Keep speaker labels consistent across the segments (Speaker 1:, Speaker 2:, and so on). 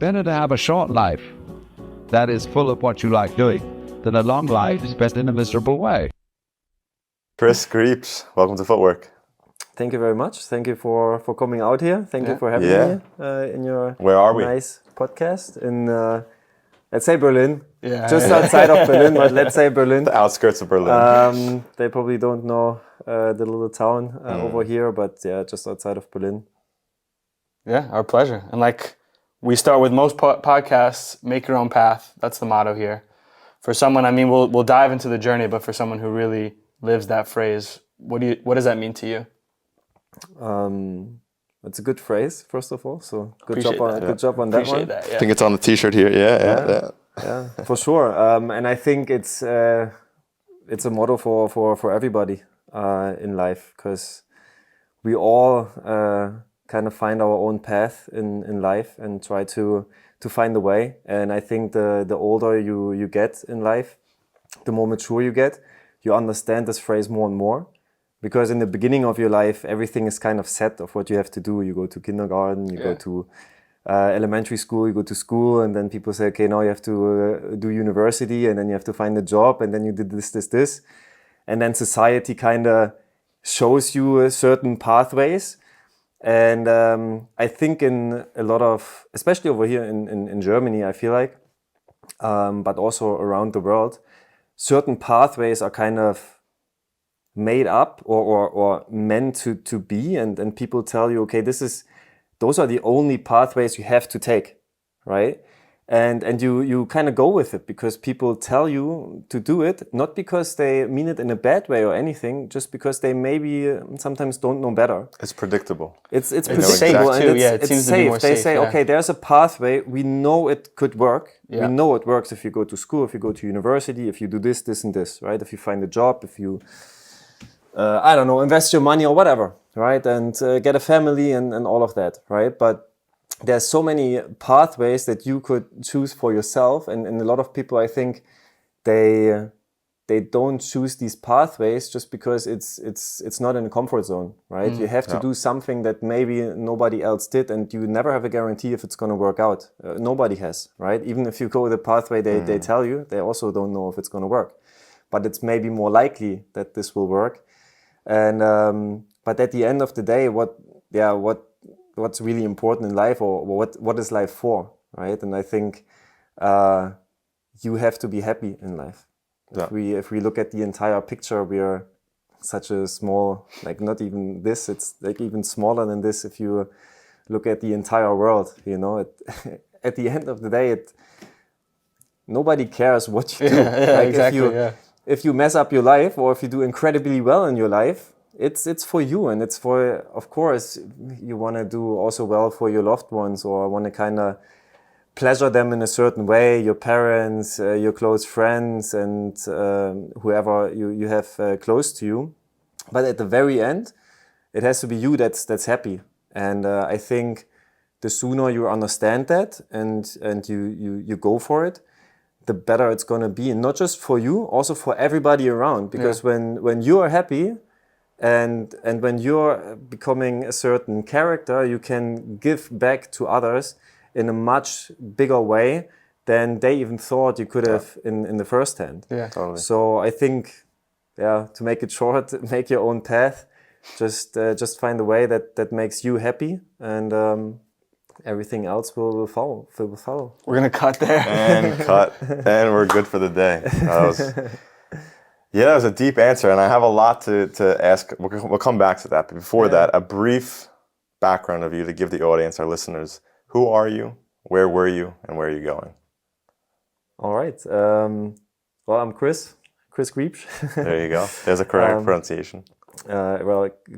Speaker 1: better to have a short life that is full of what you like doing than a long life spent in a miserable way.
Speaker 2: Chris Griebsch, welcome to Footwork.
Speaker 3: Thank you very much. Thank you for coming out here. Thank you for having me in your
Speaker 2: Where are we?
Speaker 3: Nice podcast in, let's say Berlin. Just outside of Berlin, but let's say Berlin.
Speaker 2: The outskirts of Berlin.
Speaker 3: They probably don't know the little town over here, but yeah, just outside of Berlin.
Speaker 4: Yeah, our pleasure. And like we start with most podcasts, make your own path. That's the motto here. For someone, I mean, we'll dive into the journey, but for someone who really lives that phrase, what does that mean to you?
Speaker 3: It's a good phrase, first of all. So good job on that one.
Speaker 2: I think it's on the T-shirt here. Yeah,
Speaker 3: for sure. And I think it's a motto for everybody in life, because we all kind of find our own path in life and try to find the way. And I think the older you get in life, the more mature you get, you understand this phrase more and more. Because in the beginning of your life, everything is kind of set of what you have to do. You go to kindergarten, you go to elementary school, you go to school, and then people say, okay, now you have to do university, and then you have to find a job, and then you did this. And then society kind of shows you certain pathways. And I think in a lot of, especially over here in Germany, I feel like, but also around the world, certain pathways are kind of made up or meant to be, and people tell you, okay, those are the only pathways you have to take, right? And you kind of go with it because people tell you to do it, not because they mean it in a bad way or anything, just because they maybe sometimes don't know better.
Speaker 2: It's predictable.
Speaker 3: It's predictable, and it seems to be more safe. They say, okay, there's a pathway. We know it could work. Yeah. We know it works if you go to school, if you go to university, if you do this, and this, right? If you find a job, if you I don't know, invest your money or whatever, right? And get a family and all of that, right? But there's so many pathways that you could choose for yourself. And a lot of people, I think, they don't choose these pathways just because it's not in a comfort zone, right? You have to do something that maybe nobody else did, and you never have a guarantee if it's going to work out. Nobody has, right? Even if you go the pathway they tell you, they also don't know if it's going to work. But it's maybe more likely that this will work. And but at the end of the day, what's really important in life, or what is life for, right? And I think you have to be happy in life. Yeah. If we look at the entire picture, we are such a small, like not even this, it's like even smaller than this. If you look at the entire world, you know, at the end of the day, nobody cares what you do.
Speaker 4: Like exactly.
Speaker 3: If you mess up your life, or if you do incredibly well in your life, it's for you, and it's for, of course, you want to do also well for your loved ones, or want to kind of pleasure them in a certain way, your parents, your close friends, and whoever you have close to you. But at the very end, it has to be you that's happy. And I think the sooner you understand that and you go for it, the better it's going to be, and not just for you, also for everybody around. Because when you are happy and when you're becoming a certain character, you can give back to others in a much bigger way than they even thought you could have in the first hand.
Speaker 2: Yeah, totally.
Speaker 3: So I think, to make it short, make your own path. Just find a way that makes you happy, and everything else will follow.
Speaker 4: We're going to cut there.
Speaker 2: And we're good for the day. That was a deep answer, and I have a lot to ask. We'll come back to that. But before that, a brief background of you to give the audience, our listeners. Who are you? Where were you? And where are you going?
Speaker 3: All right. Well, I'm Chris Griebsch.
Speaker 2: There you go. There's a correct pronunciation.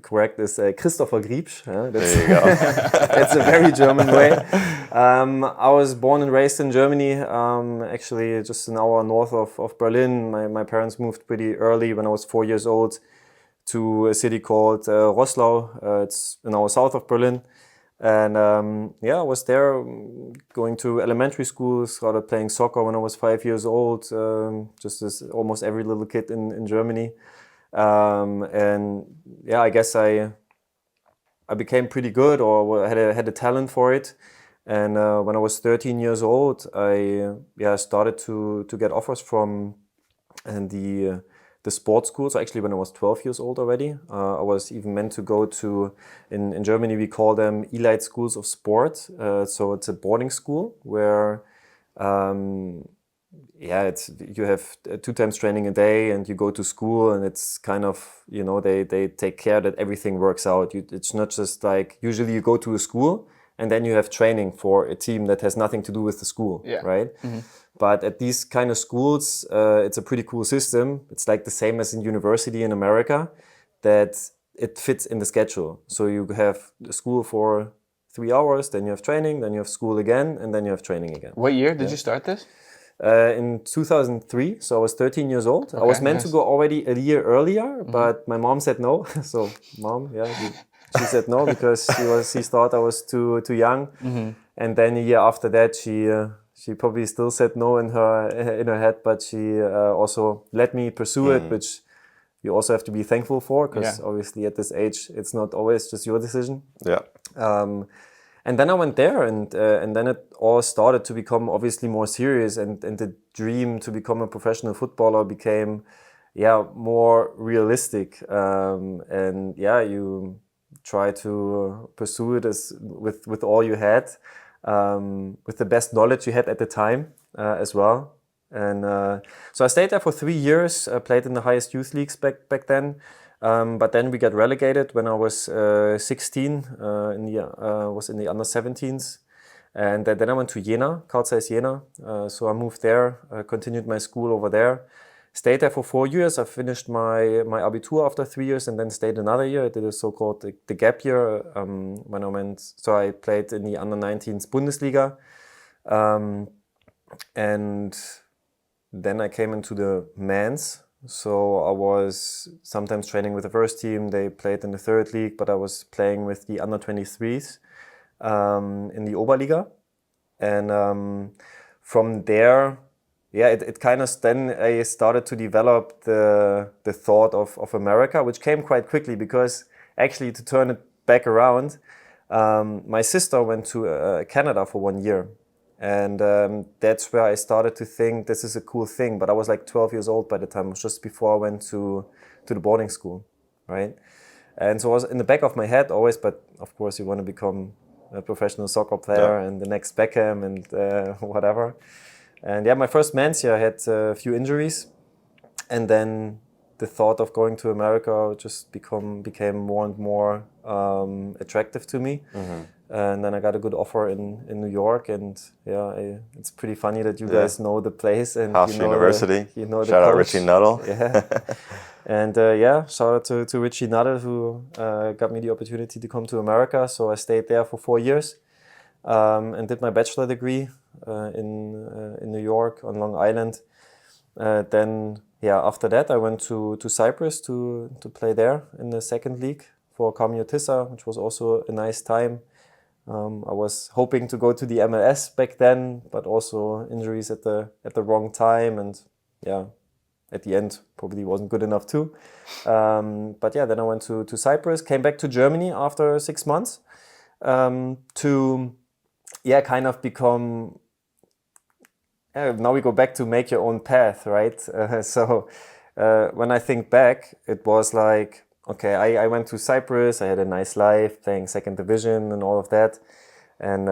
Speaker 3: Correct is Christopher Griebsch.
Speaker 2: There you go.
Speaker 3: That's a very German way. I was born and raised in Germany, actually just an hour north of Berlin. My parents moved pretty early when I was 4 years old to a city called Roßlau. It's an hour south of Berlin. And I was there going to elementary school, started playing soccer when I was 5 years old, just as almost every little kid in Germany. I guess I became pretty good, or had a talent for it. And when I was 13 years old, I started to get offers from the sports schools. Actually, when I was 12 years old already, I was even meant to go to, in Germany we call them elite schools of sport. So it's a boarding school where you have 2 times training a day, and you go to school, and it's kind of, they take care that everything works out. It's not just like, usually you go to a school and then you have training for a team that has nothing to do with the school, right? Mm-hmm. But at these kind of schools, it's a pretty cool system. It's like the same as in university in America, that it fits in the schedule. So you have the school for 3 hours, then you have training, then you have school again, and then you have training again.
Speaker 4: What year did you start this?
Speaker 3: In 2003, so I was 13 years old. Okay, I was meant to go already a year earlier, but my mom said no. So mom, she said no because she thought I was too young. Mm-hmm. And then a year after that, she probably still said no in her head, but she also let me pursue it, which you also have to be thankful for, because obviously at this age, it's not always just your decision. Yeah. And then I went there, and then it all started to become obviously more serious, and the dream to become a professional footballer became, more realistic. You try to pursue it with all you had, with the best knowledge you had at the time as well. And so I stayed there for 3 years. I played in the highest youth leagues back then. But then we got relegated when I was 16. Was in the under 17s, and then I went to Jena, Carl Zeiss Jena. So I moved there, continued my school over there, stayed there for 4 years. I finished my Abitur after 3 years, and then stayed another year. I did a so-called the gap year when I went. So I played in the under 19s Bundesliga, and then I came into the men's. So I was sometimes training with the first team. They played in the third league, but I was playing with the under 23s in the Oberliga. And from there, it kind of then I started to develop the thought of America, which came quite quickly, because actually, to turn it back around, my sister went to Canada for 1 year. And that's where I started to think this is a cool thing. But I was like 12 years old by the time. It was just before I went to the boarding school, right? And so it was in the back of my head always, but of course you want to become a professional soccer player and the next Beckham and whatever. And my first men's year I had a few injuries. And then the thought of going to America just became more and more attractive to me. Mm-hmm. And then I got a good offer in New York, and it's pretty funny that you guys know the place and
Speaker 2: Hofstra University.
Speaker 3: Shout
Speaker 2: out Richie Nuttall.
Speaker 3: And shout out to Richie Nuttall, who got me the opportunity to come to America. So I stayed there for 4 years and did my bachelor degree in New York on Long Island. Then after that I went to Cyprus to play there in the second league for Kamyotissa, which was also a nice time. I was hoping to go to the MLS back then, but also injuries at the wrong time, and at the end probably wasn't good enough too. But then I went to Cyprus, came back to Germany after 6 months to kind of become. Now we go back to make your own path, right? So when I think back, it was like, okay, I went to Cyprus, I had a nice life, playing second division and all of that. And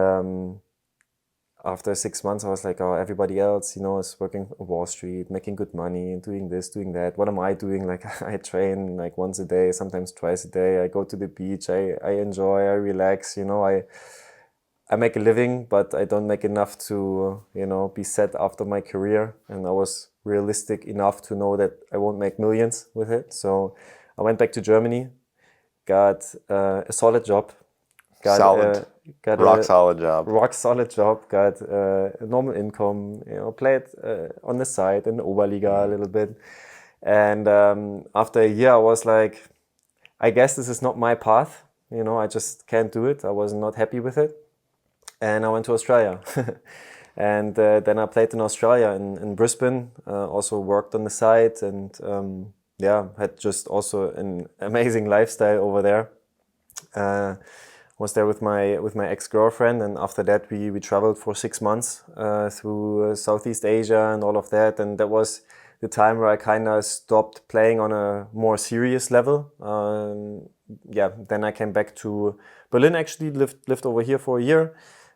Speaker 3: after 6 months, I was like, oh, everybody else, is working on Wall Street, making good money, doing this, doing that. What am I doing? Like, I train like once a day, sometimes twice a day. I go to the beach, I enjoy, I relax, I make a living, but I don't make enough to, be set after my career. And I was realistic enough to know that I won't make millions with it. So I went back to Germany, got a solid job. Got
Speaker 2: rock solid job. Got a normal income, played on the side in the Oberliga a little bit. And after a year, I was like, I guess this is not my path. I just can't do it. I was not happy with it. And I went to Australia. And then I played in Australia, in Brisbane, also worked on the side, and had just also an amazing lifestyle over there. was there with my ex-girlfriend, and after that we traveled for 6 months through Southeast Asia and all of that, and that was the time where I kind of stopped playing on a more serious level. Then I came back to Berlin, actually lived over here for a year.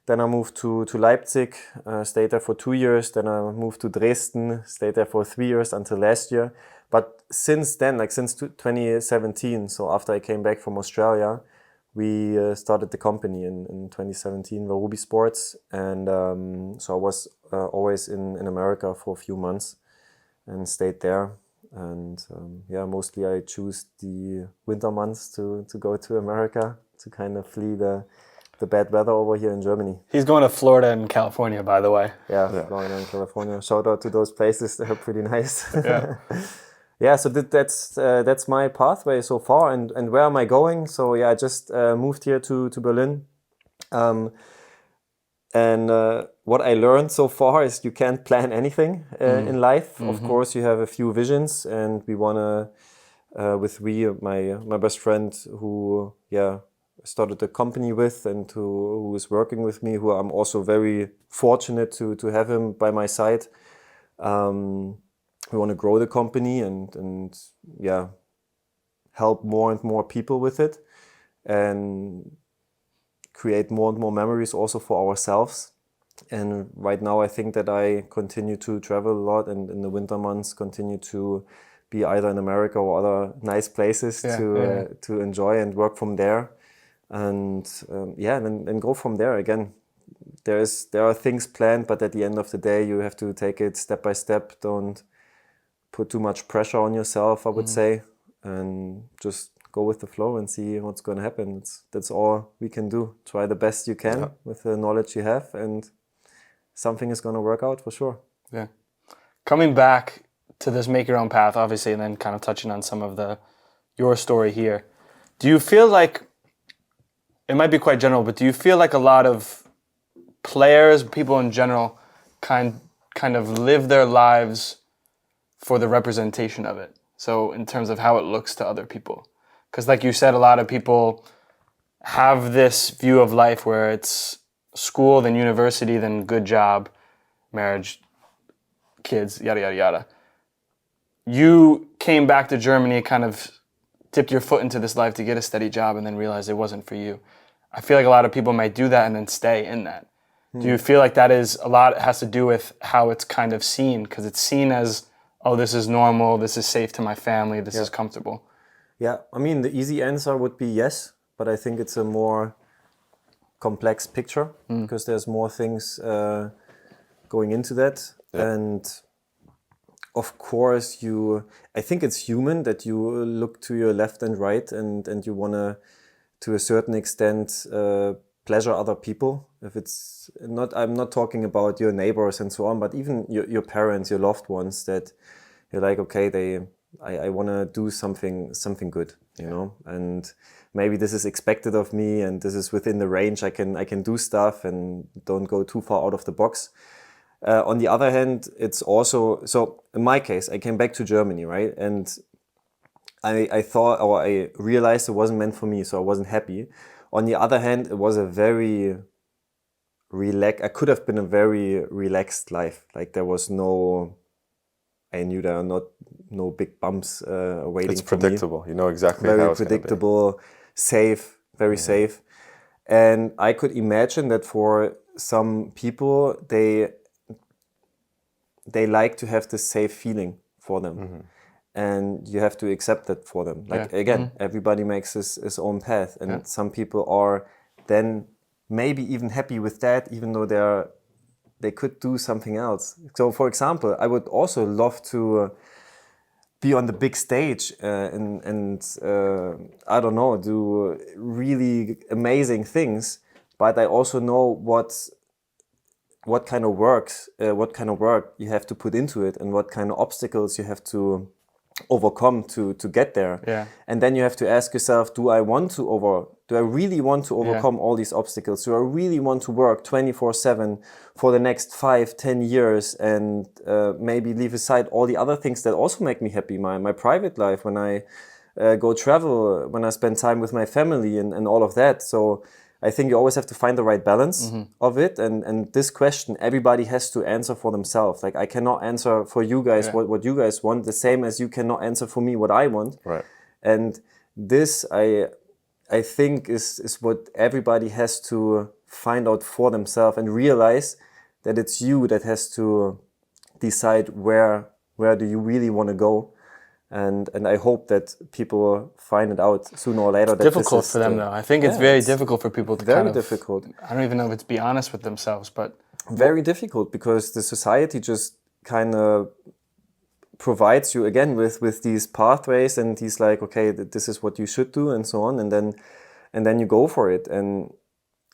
Speaker 2: Then I moved to Leipzig, stayed there for 2 years. Then I moved to Dresden, stayed there for 3 years until last year. But since then, like since 2017, so after I came back from Australia, we started the company in 2017, Warubi Sports. And so I was always in America for a few months and stayed there. And mostly I choose the winter months to go to America to kind of flee the bad weather over here in Germany.
Speaker 4: He's going to Florida and California, by the way.
Speaker 2: Yeah. Going in California. Shout out to those places; they're pretty nice.
Speaker 4: Yeah.
Speaker 2: So that's my pathway so far. And where am I going? So I just moved here to Berlin. What I learned so far is you can't plan anything in life. Of course, you have a few visions, and we wanna with my best friend who started the company with, and who is working with me, who I'm also very fortunate to have him by my side. We want to grow the company and help more and more people with it, and create more and more memories also for ourselves. And right now I think that I continue to travel a lot, and in the winter months continue to be either in America or other nice places to enjoy and work from there. And then go from there. Again, there are things planned, but at the end of the day you have to take it step by step. Don't put too much pressure on yourself, I would say, and just go with the flow and see what's going to happen. That's all we can do. Try the best you can with the knowledge you have, and something is going to work out for sure.
Speaker 4: Yeah. Coming back to this make your own path, obviously, and then kind of touching on some of your story here. Do you feel like, it might be quite general, but do you feel like a lot of players, people in general, kind of live their lives for the representation of it? So in terms of how it looks to other people. Because like you said, a lot of people have this view of life where it's school, then university, then good job, marriage, kids, yada, yada, yada. You came back to Germany, kind of dipped your foot into this life to get a steady job, and then realized it wasn't for you. I feel like a lot of people might do that and then stay in that. Do you feel like that is a lot, it has to do with how it's kind of seen? Because it's seen as, oh, this is normal, this is safe to my family, this is comfortable.
Speaker 2: Yeah, I mean, the easy answer would be yes, but I think it's a more complex picture because there's more things going into that. Yeah. And of course, I think it's human that you look to your left and right, and you want to a certain extent, pleasure other people. If it's not, I'm not talking about your neighbors and so on, but even your parents, your loved ones, that you're like, okay, I want to do something good, you know, and maybe this is expected of me, and this is within the range. I can do stuff and don't go too far out of the box. On the other hand, it's also, so in my case, I came back to Germany, right? And I thought, or I realized it wasn't meant for me, so I wasn't happy. On the other hand, it was a very I could have been a very relaxed life. Like there was I knew there are no big bumps waiting for me.
Speaker 3: It's predictable. You know exactly
Speaker 2: how
Speaker 3: it's
Speaker 2: predictable, safe, very safe. And I could imagine that for some people, they like to have this safe feeling for them. Mm-hmm. And you have to accept that for them. Like again, everybody makes his own path. And some people are then maybe even happy with that, even though they could do something else. So for example, I would also love to be on the big stage and I don't know, do really amazing things. But I also know what kind of work you have to put into it, and what kind of obstacles you have to overcome to get there. Yeah. And then you have to ask yourself, do I really want to overcome all these obstacles? Do I really want to work 24/7 for the next 5-10 years and maybe leave aside all the other things that also make me happy? My private life, when I go travel, when I spend time with my family and all of that. So I think you always have to find the right balance of it. And this question, everybody has to answer for themselves. Like I cannot answer for you guys what you guys want, the same as you cannot answer for me what I want.
Speaker 3: Right.
Speaker 2: And this, I think, is what everybody has to find out for themselves and realize that it's you that has to decide where do you really want to go. And I hope that people find it out sooner or later.
Speaker 4: It's difficult for them, though. I think it's very difficult for people to
Speaker 2: very difficult.
Speaker 4: I don't even know if it's be honest with themselves, but
Speaker 2: very difficult because the society just kind of provides you again with these pathways, and he's like, okay, this is what you should do, and so on, and then you go for it. And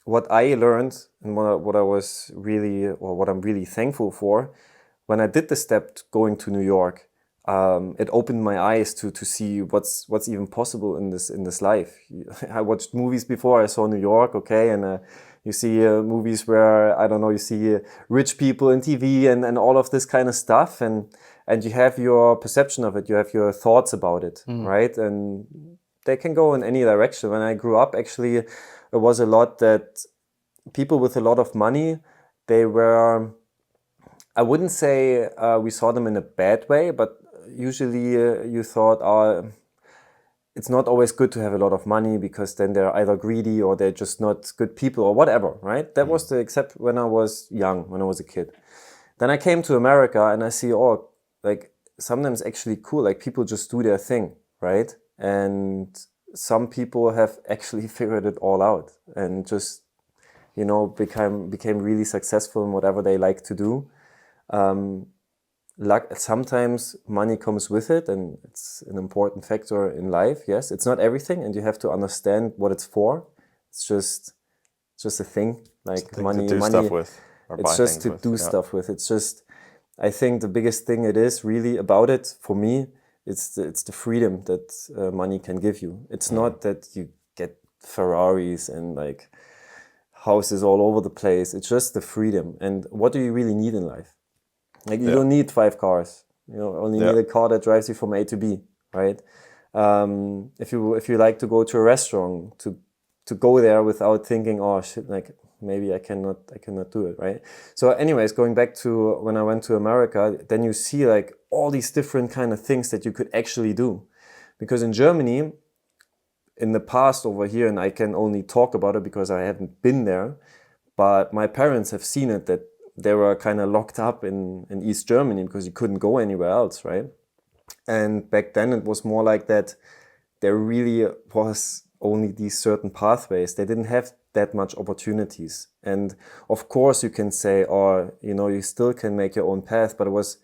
Speaker 2: what I learned, and what I'm really thankful for, when I did the step going to New York. It opened my eyes to see what's even possible in this life. I watched movies before. I saw New York, okay, and you see movies where I don't know. You see rich people in TV and all of this kind of stuff, and you have your perception of it. You have your thoughts about it, right? And they can go in any direction. When I grew up, actually, it was a lot that people with a lot of money, they were. I wouldn't say we saw them in a bad way, but usually you thought, it's not always good to have a lot of money because then they're either greedy or they're just not good people or whatever, right? That was except when I was young, when I was a kid. Then I came to America and I see, like sometimes actually cool, like people just do their thing, right? And some people have actually figured it all out and just, became really successful in whatever they like to do. Sometimes money comes with it, and it's an important factor in life. Yes, it's not everything, and you have to understand what it's for. It's just a thing, like money.
Speaker 3: To do stuff with, or
Speaker 2: it's just to do stuff with. It's just, I think the biggest thing it is really about it for me. It's the freedom that money can give you. It's not that you get Ferraris and like houses all over the place. It's just the freedom. And what do you really need in life? Like you don't need 5 cars. You only need a car that drives you from A to B, right? If you like to go to a restaurant, to go there without thinking, oh shit, like maybe I cannot do it, right? So anyways, going back to when I went to America, then you see like all these different kind of things that you could actually do. Because in Germany, in the past over here, and I can only talk about it because I haven't been there, but my parents have seen it, that they were kind of locked up in East Germany because you couldn't go anywhere else, right? And back then it was more like that there really was only these certain pathways. They didn't have that much opportunities. And of course you can say, you still can make your own path, but it was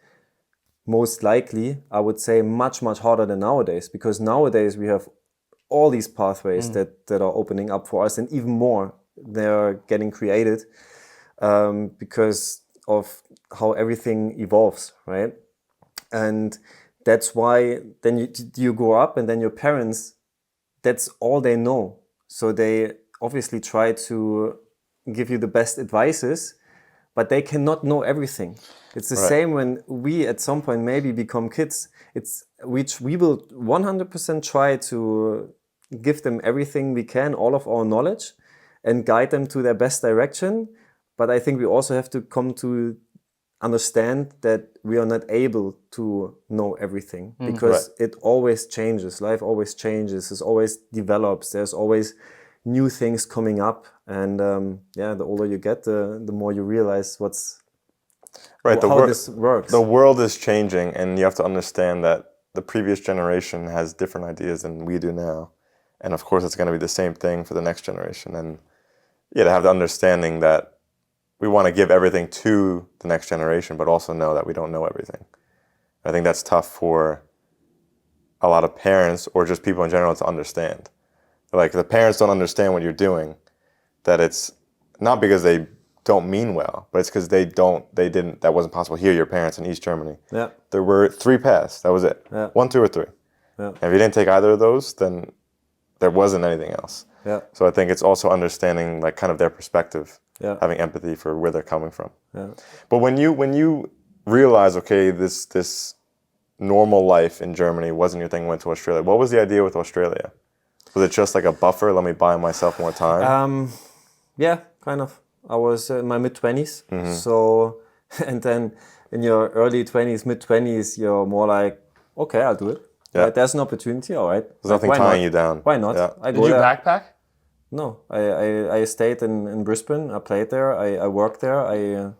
Speaker 2: most likely, I would say, much, much harder than nowadays, because nowadays we have all these pathways that are opening up for us, and even more, they're getting created. Because of how everything evolves, right? And that's why then you grow up, and then your parents, that's all they know. So they obviously try to give you the best advices, but they cannot know everything. It's the same when we at some point maybe become kids. Which we will 100% try to give them everything we can, all of our knowledge, and guide them to their best direction. But I think we also have to come to understand that we are not able to know everything, because it always changes. Life always changes. It always develops. There's always new things coming up. And the older you get, the more you realize how this works.
Speaker 3: The world is changing, and you have to understand that the previous generation has different ideas than we do now. And of course, it's going to be the same thing for the next generation. And to have the understanding that we want to give everything to the next generation, but also know that we don't know everything. I think that's tough for a lot of parents, or just people in general, to understand. Like, the parents don't understand what you're doing, that it's not because they don't mean well, but it's because that wasn't possible here, your parents in East Germany.
Speaker 2: Yeah.
Speaker 3: There were 3 paths, that was it. Yeah. 1, 2, or 3. Yeah. And if you didn't take either of those, then there wasn't anything else.
Speaker 2: Yeah.
Speaker 3: So I think it's also understanding like kind of their perspective. Yeah. Having empathy for where they're coming from. Yeah. But when you realize, okay, this normal life in Germany wasn't your thing, went to Australia, what was the idea with Australia? Was it just like a buffer? Let me buy myself more time? Yeah, kind of. I was in my mid-20s. So, and then in your early 20s, mid-20s, you're more like, okay, I'll do it.
Speaker 2: Yeah.
Speaker 3: Right? There's an opportunity, all right.
Speaker 2: There's nothing tying you down.
Speaker 3: Why not?
Speaker 2: Yeah.
Speaker 3: I
Speaker 4: Did you backpack?
Speaker 3: No, I stayed in Brisbane. I played there. I worked there. I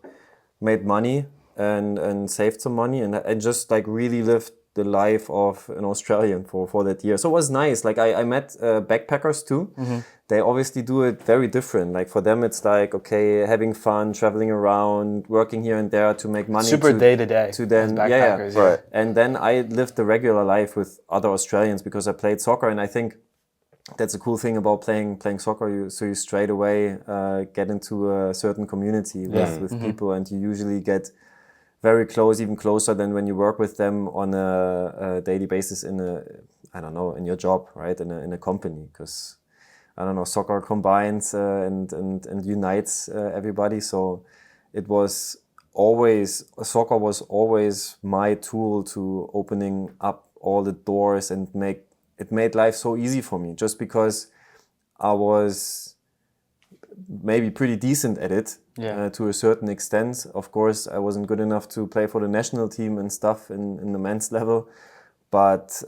Speaker 3: made money and saved some money, and I just like really lived the life of an Australian for that year. So it was nice. Like I met backpackers too. They obviously do it very different. Like for them, it's like, okay, having fun, traveling around, working here and there to make money.
Speaker 4: Super day to day.
Speaker 3: To then,
Speaker 4: backpackers,
Speaker 3: yeah. Right. And then I lived the regular life with other Australians because I played soccer, and I think that's a cool thing about playing soccer. You straight away get into a certain community with people, and you usually get very close, even closer than when you work with them on a daily basis in your job, right? In a company, because I don't know, soccer combines and unites everybody. So soccer was always my tool to opening up all the doors and it made life so easy for me, just because I was maybe pretty decent at it to a certain extent. Of course, I wasn't good enough to play for the national team and stuff in the men's level, but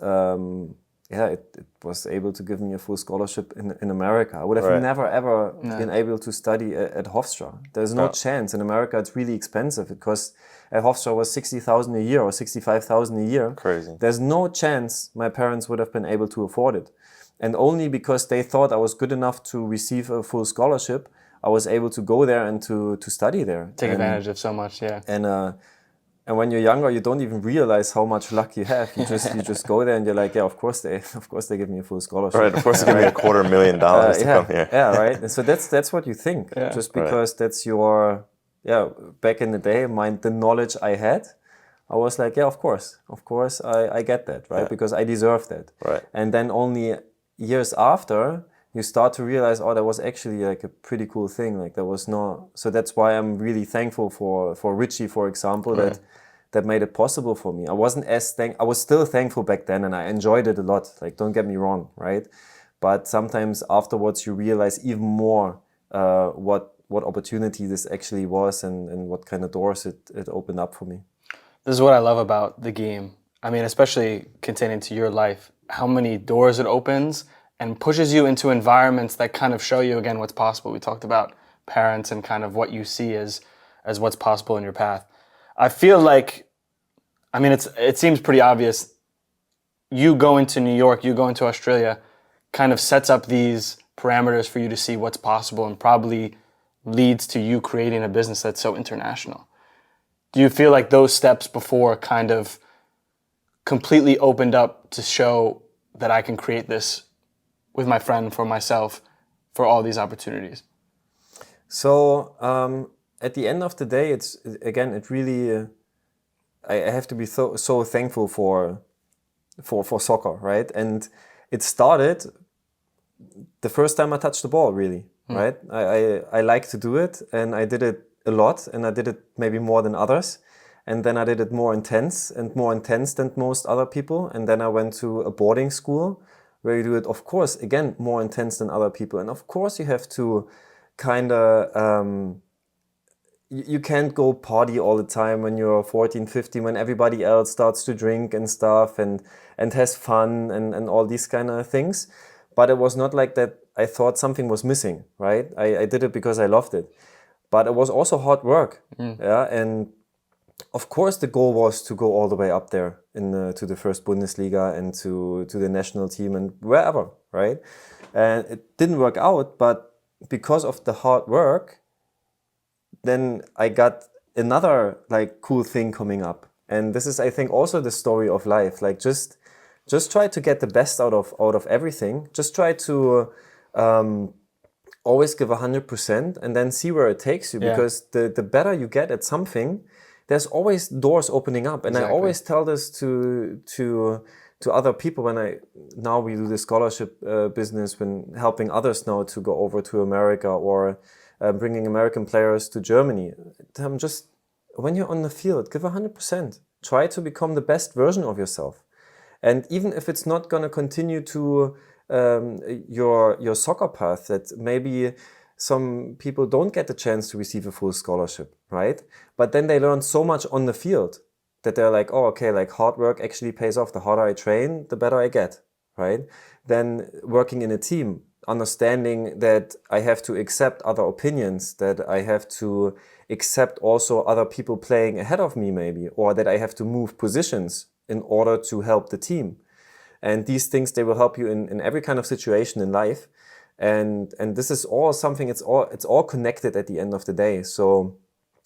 Speaker 3: it was able to give me a full scholarship in America. I would have never ever been able to study at Hofstra. There's no chance. In America, it's really expensive. It costs at Hofstra was $60,000 a year or $65,000 a year.
Speaker 2: Crazy.
Speaker 3: There's no chance my parents would have been able to afford it. And only because they thought I was good enough to receive a full scholarship, I was able to go there and to study there.
Speaker 4: Take advantage of so much, yeah.
Speaker 3: And when you're younger, you don't even realize how much luck you have. You just go there and you're like, yeah, of course they give me a full scholarship.
Speaker 2: Right, of course they give me $250,000 to come here.
Speaker 3: Yeah, right. And so that's what you think.
Speaker 4: Yeah.
Speaker 3: Just because that's your back in the day, the knowledge I had, I was like, yeah, of course I get that, right? Because I deserve that.
Speaker 2: Right.
Speaker 3: And then only years after, you start to realize, oh, that was actually like a pretty cool thing. Like there was no, so that's why I'm really thankful for Richie, for example, that made it possible for me. I wasn't I was still thankful back then, and I enjoyed it a lot. Like, don't get me wrong, right? But sometimes afterwards you realize even more what opportunity this actually was and what kind of doors it opened up for me.
Speaker 4: This is what I love about the game. I mean, especially containing to your life, how many doors it opens and pushes you into environments that kind of show you again what's possible. We talked about parents and kind of what you see as what's possible in your path. I feel like, I mean, it seems pretty obvious. You going to New York, you going to Australia, kind of sets up these parameters for you to see what's possible and probably leads to you creating a business that's so international. Do you feel like those steps before kind of completely opened up to show that I can create this with my friend, for myself, for all these opportunities?
Speaker 3: So at the end of the day, it really, I have to be so thankful for soccer, right? And it started the first time I touched the ball, really, right? I like to do it, and I did it a lot, and I did it maybe more than others. And then I did it more intense than most other people. And then I went to a boarding school where you do it, of course, again, more intense than other people. And of course you have to kind of, you can't go party all the time when you're 14, 15, when everybody else starts to drink and stuff and has fun and all these kind of things. But it was not like that I thought something was missing, right? I did it because I loved it. But it was also hard work, yeah. And of course, the goal was to go all the way up there to the first Bundesliga and to the national team and wherever, right? And it didn't work out, but because of the hard work, then I got another like cool thing coming up. And this is, I think, also the story of life. Like just try to get the best out of everything. Just try to always give 100% and then see where it takes you. Yeah. Because the better you get at something, there's always doors opening up. And exactly. I always tell this to other people when now we do the scholarship business, when helping others now to go over to America or bringing American players to Germany. Just when you're on the field, give 100%. Try to become the best version of yourself. And even if it's not going to continue to your soccer path, that maybe
Speaker 2: some people don't get the chance to receive a full scholarship, right? But then they learn so much on the field that they're like, oh, okay, like hard work actually pays off. The harder I train, the better I get, right? Then working in a team, understanding that I have to accept other opinions, that I have to accept also other people playing ahead of me maybe, or that I have to move positions in order to help the team. And these things, they will help you in every kind of situation in life. And this is all something, it's all connected at the end of the day. So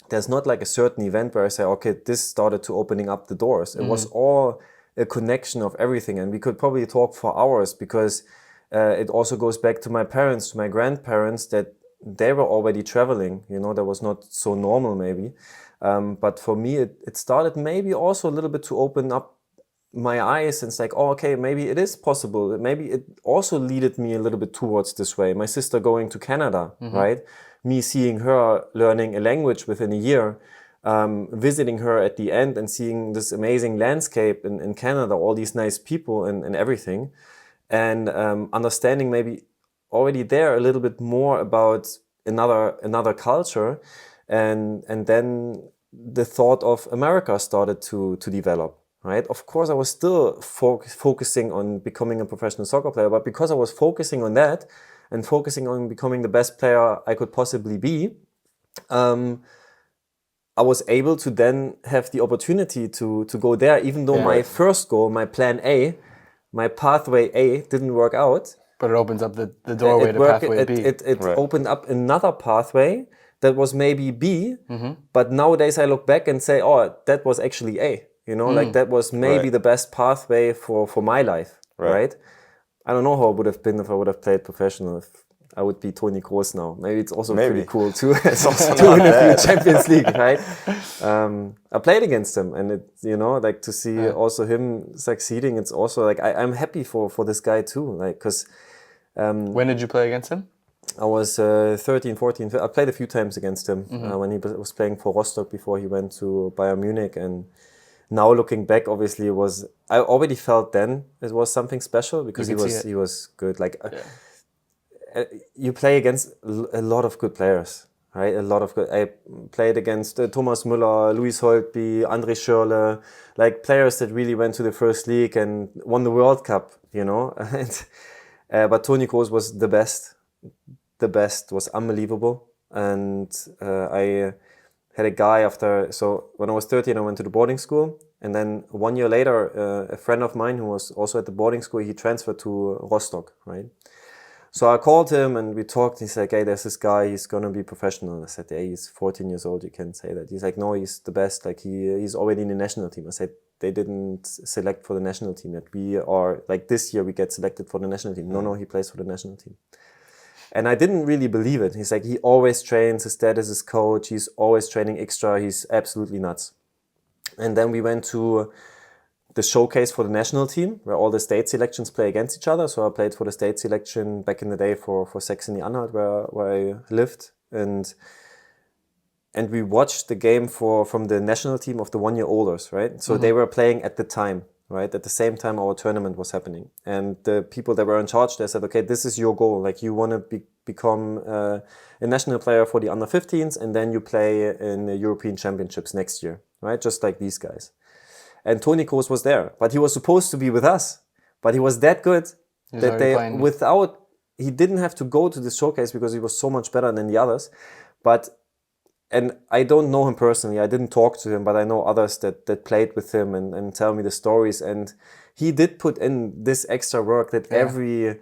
Speaker 2: there's not like a certain event where I say, okay, this started to opening up the doors. It was all a connection of everything. And we could probably talk for hours because it also goes back to my parents, to my grandparents, that they were already traveling. You know, that was not so normal maybe. But for me, it started maybe also a little bit to open up my eyes, and it's like, oh, okay, maybe it is possible. Maybe it also leaded me a little bit towards this way. My sister going to Canada, right? Me seeing her learning a language within a year, visiting her at the end and seeing this amazing landscape in Canada, all these nice people and everything. And understanding maybe already there a little bit more about another culture. And then the thought of America started to develop. Right? Of course, I was still focusing on becoming a professional soccer player, but because I was focusing on that and focusing on becoming the best player I could possibly be, I was able to then have the opportunity to go there, even though my first goal, my plan A, my pathway A didn't work out.
Speaker 4: But it opens up the doorway to pathway B.
Speaker 2: It opened up another pathway that was maybe B, but nowadays I look back and say, oh, that was actually A. You know, like that was maybe the best pathway for my life, right? I don't know how it would have been if I would have played professional. If I would be Toni Kroos now. Maybe it's also pretty cool to win a few Champions League, right? I played against him, and it, you know, like to see also him succeeding. It's also like I'm happy for this guy too, like because.
Speaker 4: When did you play against him?
Speaker 2: I was 13, 14. I played a few times against him when he was playing for Rostock before he went to Bayern Munich. And now looking back, obviously I already felt then it was something special because he was good. Like you play against a lot of good players, right? A lot of good. I played against Thomas Müller, Luis Holtby, André Schürrle, like players that really went to the first league and won the World Cup, you know. But Toni Kroos was the best. The best, was unbelievable. And I had a guy so when I was 13, I went to the boarding school. And then 1 year later, a friend of mine who was also at the boarding school, he transferred to Rostock, right? So I called him and we talked. He's like, hey, there's this guy, he's going to be professional. I said, hey, he's 14 years old, you can't say that. He's like, no, he's the best. Like he's already in the national team. I said, they didn't select for the national team. That we are, like this year we get selected for the national team. No, he plays for the national team. And I didn't really believe it. He's like, he always trains, his dad is his coach, he's always training extra, he's absolutely nuts. And then we went to the showcase for the national team, where all the state selections play against each other. So I played for the state selection back in the day for Saxony-Anhalt, where I lived. And we watched the game from the national team of the 1 year olders, right? So they were playing at the time. Right, at the same time our tournament was happening, and the people that were in charge, they said, okay, this is your goal, like you want to become a national player for the under 15s, and then you play in the European Championships next year, right? Just like these guys. And Toni Kroos was there, but he was supposed to be with us, but he was that good that he didn't have to go to the showcase because he was so much better than the others. And I don't know him personally, I didn't talk to him, but I know others that played with him and tell me the stories. And he did put in this extra work that every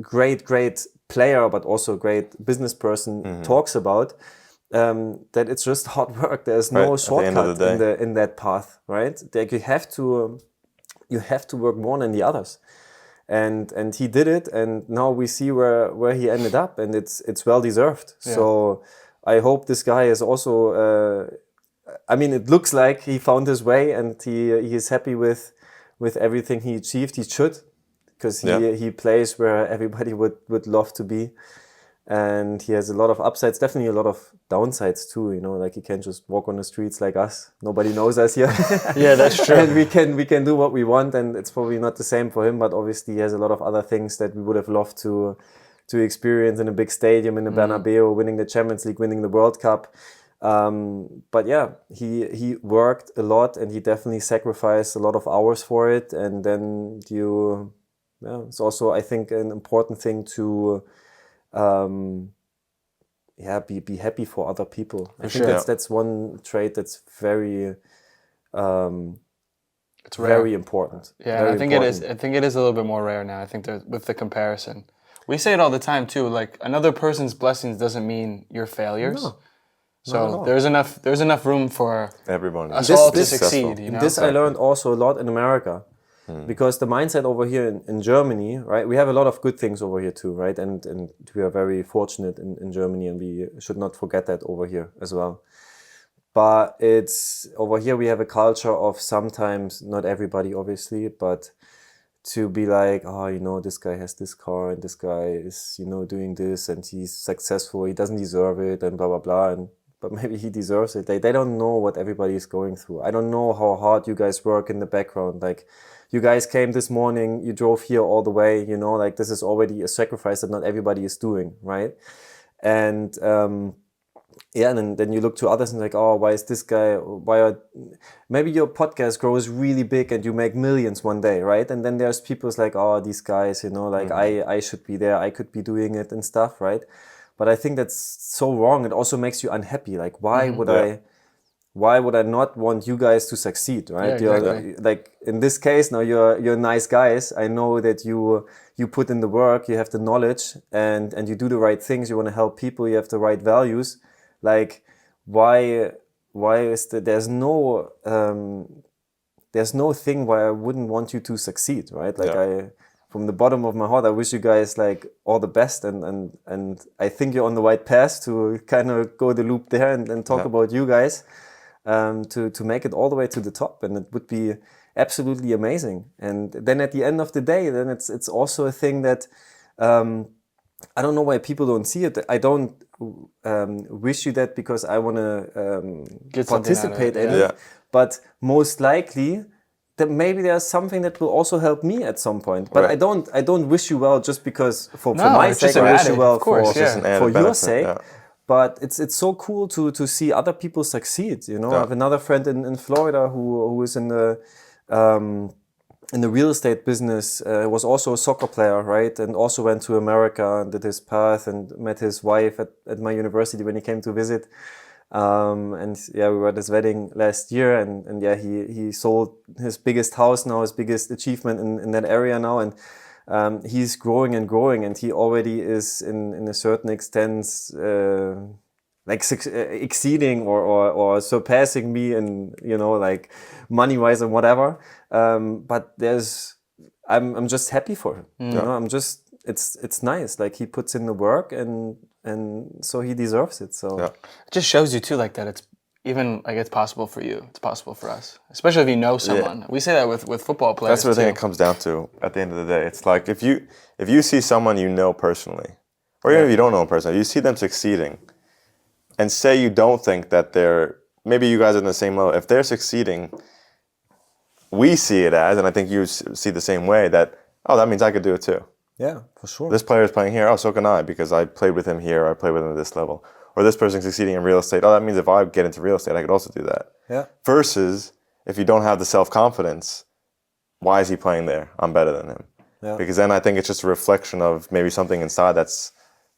Speaker 2: great player, but also great business person talks about, that it's just hard work. There's no shortcut in that path, right? Like you have to work more than the others. And he did it, and now we see where he ended up, and it's well deserved. Yeah. So I hope this guy is also. I mean, it looks like he found his way, and he is happy with everything he achieved. He should, because he plays where everybody would love to be, and he has a lot of upsides. Definitely a lot of downsides too. You know, like he can't just walk on the streets like us. Nobody knows us here.
Speaker 4: Yeah, that's true.
Speaker 2: And we can do what we want, and it's probably not the same for him. But obviously, he has a lot of other things that we would have loved to experience in a big stadium, in the Bernabeu, winning the Champions League, winning the World Cup. But yeah, he worked a lot, and he definitely sacrificed a lot of hours for it. And then it's also, I think, an important thing to be happy for other people. I think that's one trait that's very
Speaker 4: it's rare.
Speaker 2: Very important.
Speaker 4: Yeah, I think important. It is. I think it is a little bit more rare now. I think with the comparison, we say it all the time too. Like, another person's blessings doesn't mean your failures. No. So there's enough room for
Speaker 3: everyone
Speaker 4: us all to succeed. You know?
Speaker 2: This I learned also a lot in America, because the mindset over here in Germany, right? We have a lot of good things over here too, right? And we are very fortunate in Germany, and we should not forget that over here as well. But it's over here we have a culture of sometimes, not everybody obviously, but to be like, oh, you know, this guy has this car and this guy is, you know, doing this and he's successful, he doesn't deserve it and blah, blah, blah. But maybe he deserves it. They don't know what everybody is going through. I don't know how hard you guys work in the background. Like, you guys came this morning, you drove here all the way, you know, like this is already a sacrifice that not everybody is doing, right? And and then you look to others and like, oh, why is this guy, maybe your podcast grows really big and you make millions one day, right? And then there's people like, oh, these guys, you know, like I should be there, I could be doing it and stuff, right? But I think that's so wrong. It also makes you unhappy. Like, why would I not want you guys to succeed, right?
Speaker 4: Yeah, exactly.
Speaker 2: You're, like, in this case, now you're nice guys. I know that you put in the work, you have the knowledge, and you do the right things. You want to help people. You have the right values. Like, why is there's no thing why I wouldn't want you to succeed, right? Like, from the bottom of my heart, I wish you guys like all the best, and I think you're on the right path to kind of go the loop there and talk about you guys, to make it all the way to the top, and it would be absolutely amazing. And then at the end of the day, then it's also a thing that I don't know why people don't see it. I don't wish you that because I want to participate in it, but most likely that maybe there's something that will also help me at some point. But I don't wish you well just because for my sake. I wish you well for your sake. Yeah. But it's so cool to see other people succeed. You know, I have another friend in Florida who is in the real estate business, was also a soccer player, right? And also went to America and did his path and met his wife at my university when he came to visit. And we were at his wedding last year, and he sold his biggest house now, his biggest achievement in that area now. And he's growing and growing, and he already is in a certain extent, exceeding or surpassing me in, you know, like money-wise and whatever. But I'm just happy for him. You know, it's nice. Like, he puts in the work and so he deserves it. So
Speaker 4: it just shows you too, like, that it's even like it's possible for you. It's possible for us, especially if you know someone. We say that with football players.
Speaker 3: That's the thing it comes down to at the end of the day. It's like if you see someone you know personally, or even if you don't know them personally, you see them succeeding, and say you don't think that maybe you guys are on the same level. If they're succeeding, we see it as, and I think you see the same way, that, oh, that means I could do it too.
Speaker 2: Yeah, for sure.
Speaker 3: This player is playing here, oh, so can I, because I played with him here, I played with him at this level. Or this person's succeeding in real estate, oh, that means if I get into real estate, I could also do that.
Speaker 2: Yeah.
Speaker 3: Versus, if you don't have the self-confidence, why is he playing there? I'm better than him. Yeah. Because then I think it's just a reflection of maybe something inside that's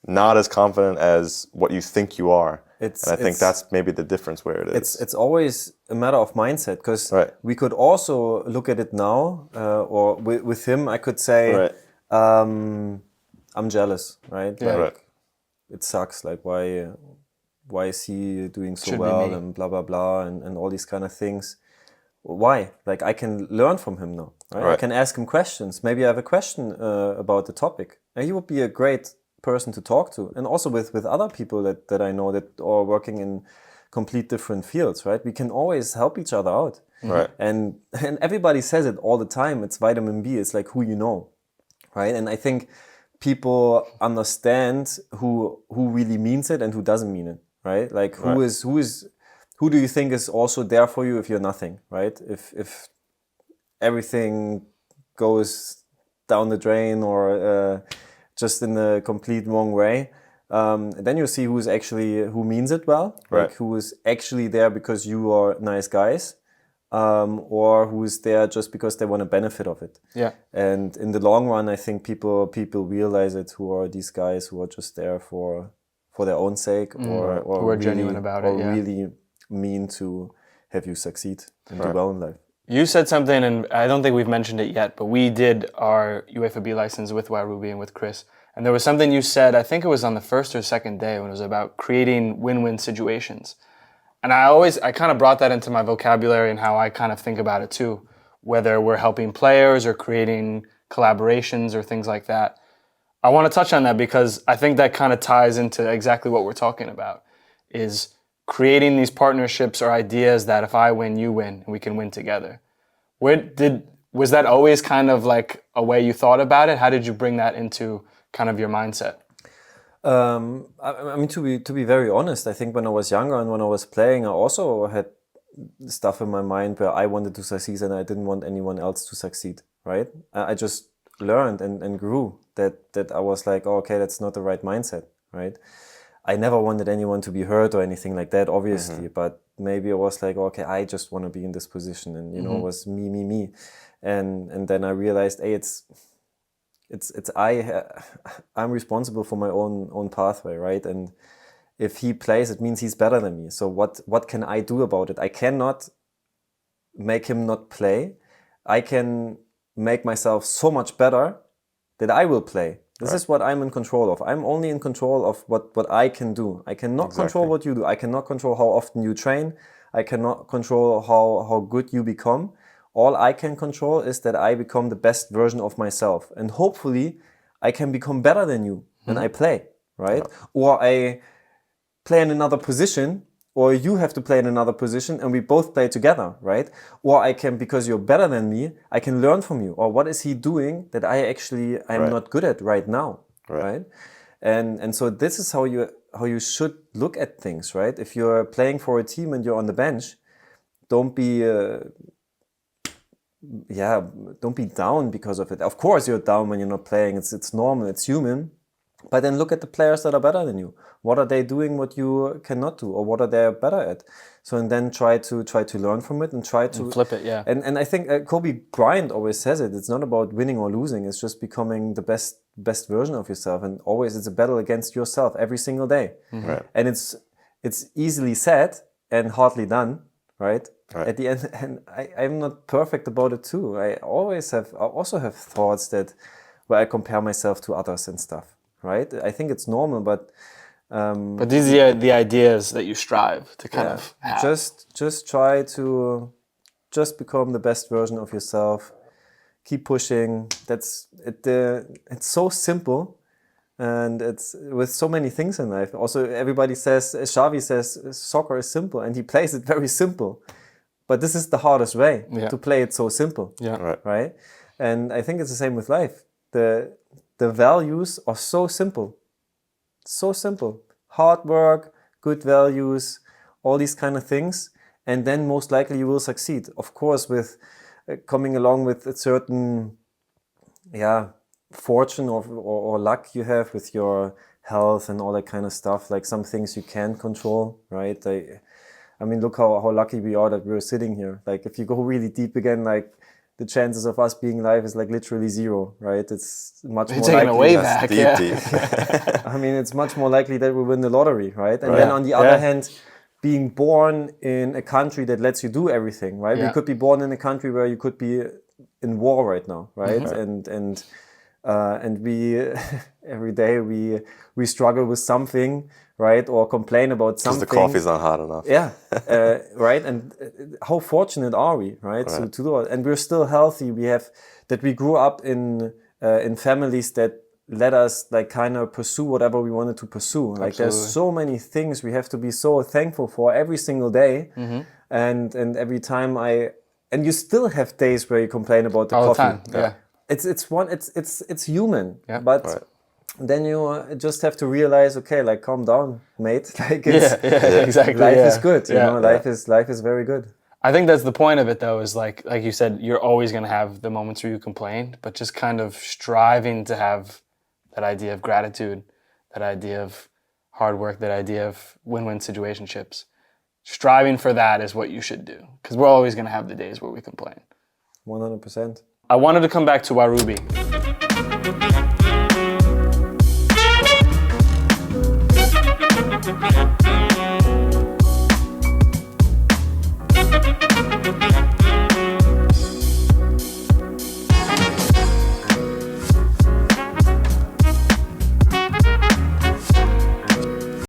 Speaker 3: not as confident as what you think you are. And I think that's maybe the difference where it is.
Speaker 2: It's always a matter of mindset, because we could also look at it now, or with him, I could say, I'm jealous, right?
Speaker 4: Yeah.
Speaker 2: Like, it sucks. Like, why is he doing so well and blah, blah, blah, and all these kind of things. Why? Like, I can learn from him now, right? I can ask him questions. Maybe I have a question about the topic. And he would be a great person to talk to. And also with other people that I know that are working in complete different fields, right? We can always help each other out.
Speaker 3: Right.
Speaker 2: And everybody says it all the time. It's vitamin B. It's like who you know, right? And I think people understand who really means it and who doesn't mean it, right? Like who do you think is also there for you if you're nothing, right? If everything goes down the drain, or just in the complete wrong way. Then you see who means it well, like who is actually there because you are nice guys, or who is there just because they want to benefit of it.
Speaker 4: Yeah.
Speaker 2: And in the long run, I think people realize it, who are these guys who are just there for their own sake, or
Speaker 4: who are really genuine about it,
Speaker 2: or really mean to have you succeed and do well in life.
Speaker 4: You said something, and I don't think we've mentioned it yet, but we did our UEFA B license with Warubi and with Chris. And there was something you said, I think it was on the first or second day, when it was about creating win-win situations. And I kind of brought that into my vocabulary and how I kind of think about it too, whether we're helping players or creating collaborations or things like that. I want to touch on that because I think that kind of ties into exactly what we're talking about, is creating these partnerships or ideas that if I win, you win, and we can win together. Was that always kind of like a way you thought about it? How did you bring that into kind of your mindset?
Speaker 2: I mean, to be very honest, I think when I was younger and when I was playing, I also had stuff in my mind where I wanted to succeed and I didn't want anyone else to succeed, right? I just learned and grew that I was like, oh, okay, that's not the right mindset, right? I never wanted anyone to be hurt or anything like that, obviously, but maybe I was like, okay, I just want to be in this position, and it was me. And then I realized, hey, I'm responsible for my own pathway, right? And if he plays, it means he's better than me. So what can I do about it? I cannot make him not play. I can make myself so much better that I will play. This is what I'm in control of. I'm only in control of what I can do. I cannot control what you do. I cannot control how often you train. I cannot control how good you become. All I can control is that I become the best version of myself. And hopefully I can become better than you when I play, right? Yeah. Or I play in another position, or you have to play in another position and we both play together, right? Or I can, because you're better than me, I can learn from you. Or what is he doing that I'm not good at right now, right? And so this is how you should look at things, right? If you're playing for a team and you're on the bench, don't be down because of it. Of course you're down when you're not playing. It's normal, it's human. But then look at the players that are better than you. What are they doing what you cannot do, or what are they better at? So, and then try to learn from it and try to
Speaker 4: flip it, yeah.
Speaker 2: And I think Kobe Bryant always says it. It's not about winning or losing. It's just becoming the best version of yourself. And always it's a battle against yourself every single day.
Speaker 3: Right.
Speaker 2: And it's easily said and hardly done, right? At the end, and I'm not perfect about it too. I also have thoughts where I compare myself to others and stuff. Right, I think it's normal, but
Speaker 4: these are the ideas that you strive to kind of have.
Speaker 2: Just try to just become the best version of yourself. Keep pushing. That's it. It's so simple, and it's with so many things in life. Also, everybody says, Xavi says, soccer is simple, and he plays it very simple. But this is the hardest way to play it so simple.
Speaker 4: Yeah.
Speaker 2: Right. And I think it's the same with life. The values are so simple. So simple. Hard work, good values, all these kind of things. And then most likely you will succeed. Of course, with coming along with a certain fortune or luck you have with your health and all that kind of stuff. Like some things you can control, right? I mean, look how lucky we are that we're sitting here. Like if you go really deep again, like the chances of us being alive is like literally zero, right? It's much more likely.
Speaker 4: Way back,
Speaker 3: deep.
Speaker 2: I mean, it's much more likely that we win the lottery, right? And then on the other hand, being born in a country that lets you do everything, right? We could be born in a country where you could be in war right now, right? And we every day we struggle with something, right? Or complain about something.
Speaker 3: Because the coffee's not hard enough.
Speaker 2: Yeah, right. And how fortunate are we, right? So to do it, and we're still healthy. We grew up in families that let us like kind of pursue whatever we wanted to pursue. Like
Speaker 4: Absolutely.
Speaker 2: There's so many things we have to be so thankful for every single day, and every time and you still have days where you complain about the
Speaker 4: all
Speaker 2: coffee.
Speaker 4: The time. Yeah.
Speaker 2: It's human, but then you just have to realize, okay, like calm down, mate. Like
Speaker 4: exactly.
Speaker 2: Life is good, you know. Life is very good.
Speaker 4: I think that's the point of it, though. Is like you said, you're always going to have the moments where you complain, but just kind of striving to have that idea of gratitude, that idea of hard work, that idea of win-win situationships. Striving for that is what you should do, because we're always going to have the days where we complain.
Speaker 2: 100%.
Speaker 4: I wanted to come back to Warubi.